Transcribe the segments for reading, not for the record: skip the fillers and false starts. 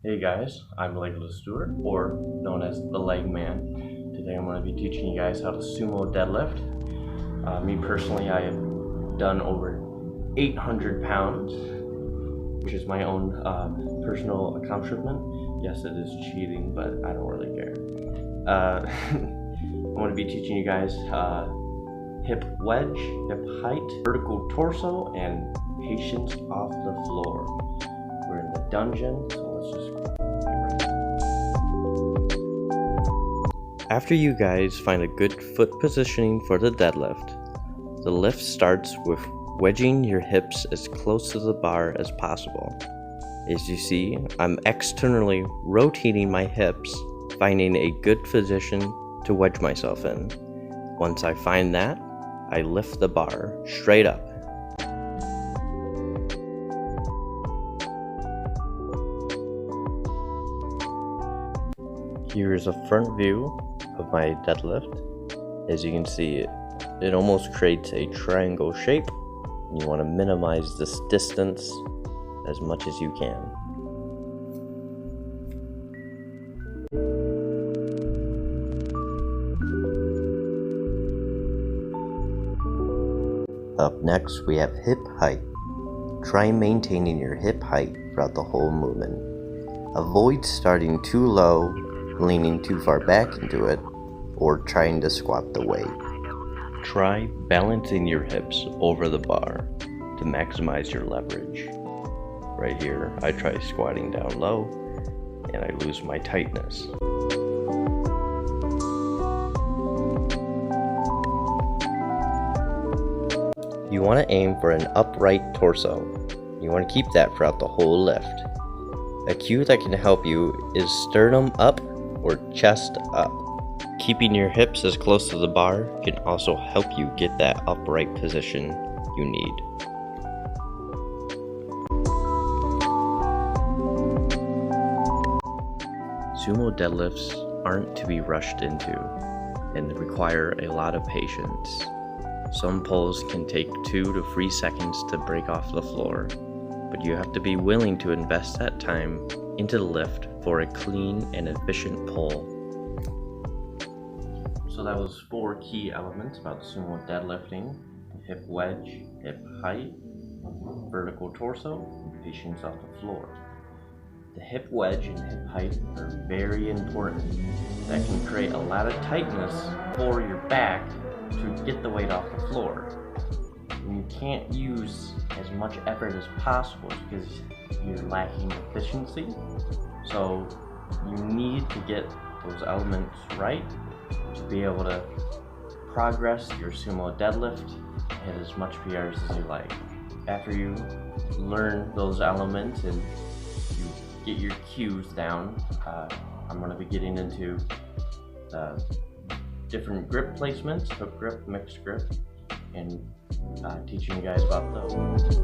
Hey guys, I'm Legolas Stewart, or known as TheLegMan. Today I'm going to be teaching you guys how to sumo deadlift. Me personally, I have done over 800 pounds, which is my own personal accomplishment. Yes, it is cheating, but I don't really care. I'm going to be teaching you guys hip wedge, hip height, vertical torso, and patience off the floor. We're in the dungeon, so let's just get right. After you guys find a good foot positioning for the deadlift, the lift starts with wedging your hips as close to the bar as possible. As you see, I'm externally rotating my hips, finding a good position to wedge myself in. Once I find that, I lift the bar straight up. Here's a front view of my deadlift. As you can see, it almost creates a triangle shape. You want to minimize this distance as much as you can. Up next, we have hip height. Try maintaining your hip height throughout the whole movement. Avoid starting too low, leaning too far back into it, or trying to squat the weight. Try balancing your hips over the bar to maximize your leverage. Right here, I try squatting down low, and I lose my tightness. You want to aim for an upright torso. You want to keep that throughout the whole lift. A cue that can help you is sternum up or chest up. Keeping your hips as close to the bar can also help you get that upright position you need. Sumo deadlifts aren't to be rushed into and require a lot of patience. Some pulls can take 2 to 3 seconds to break off the floor, but you have to be willing to invest that time into the lift for a clean and efficient pull. So that was 4 key elements about sumo deadlifting: hip wedge, hip height, vertical torso, and patience off the floor. The hip wedge and hip height are very important. That can create a lot of tightness for your back to get the weight off the floor. And you can't use as much effort as possible because you're lacking efficiency. So you need to get those elements right to be able to progress your sumo deadlift, hit as much PRs as you like. After you learn those elements and you get your cues down, I'm going to be getting into different grip placements, hook grip, mixed grip, and teaching you guys about those.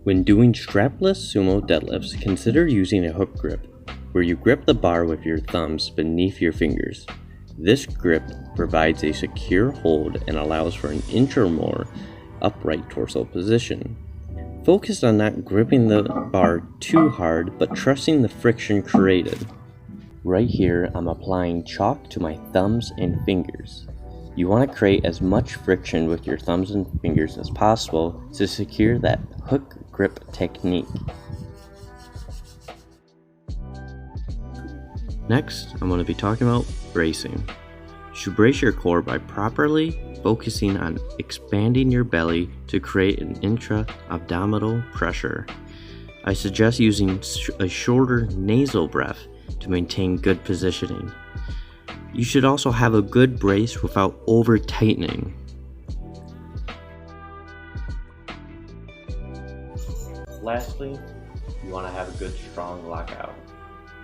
When doing strapless sumo deadlifts, consider using a hook grip, where you grip the bar with your thumbs beneath your fingers. This grip provides a secure hold and allows for an inch or more upright torso position. Focus on not gripping the bar too hard, but trusting the friction created. Right here, I'm applying chalk to my thumbs and fingers. You want to create as much friction with your thumbs and fingers as possible to secure that hook grip technique. Next, I'm going to be talking about bracing. You should brace your core by properly focusing on expanding your belly to create an intra-abdominal pressure. I suggest using a shorter nasal breath to maintain good positioning. You should also have a good brace without over-tightening. Lastly, you want to have a good strong lockout.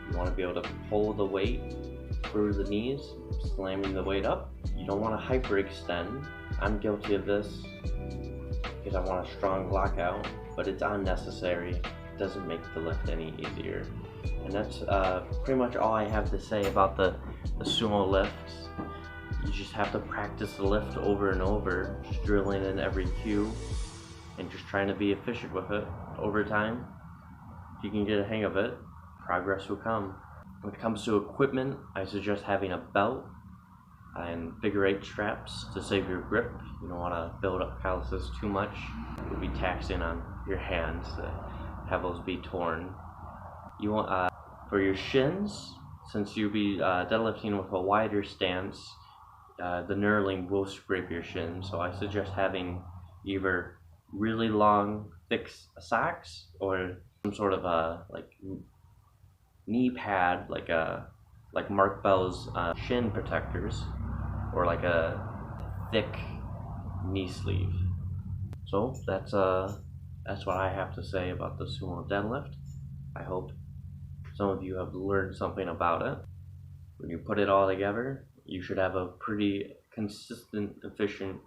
You want to be able to pull the weight through the knees, slamming the weight up. You don't want to hyperextend. I'm guilty of this because I want a strong lockout, but it's unnecessary. It doesn't make the lift any easier. And that's pretty much all I have to say about the sumo lifts. You just have to practice the lift over and over, just drilling in every cue and just trying to be efficient with it over time. If you can get a hang of it, progress will come. When it comes to equipment, I suggest having a belt and figure 8 straps to save your grip. You don't want to build up calluses too much. It will be taxing on your hands to have those be torn. You want for your shins, since you'll be deadlifting with a wider stance, the knurling will scrape your shins. So I suggest having either really long, thick socks or some sort of like knee pad, like Mark Bell's shin protectors, or like a thick knee sleeve. So that's what I have to say about the sumo deadlift. I hope some of you have learned something about it. When you put it all together, you should have a pretty consistent, efficient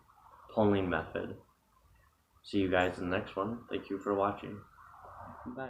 pulling method. See you guys in the next one. Thank you for watching. Bye.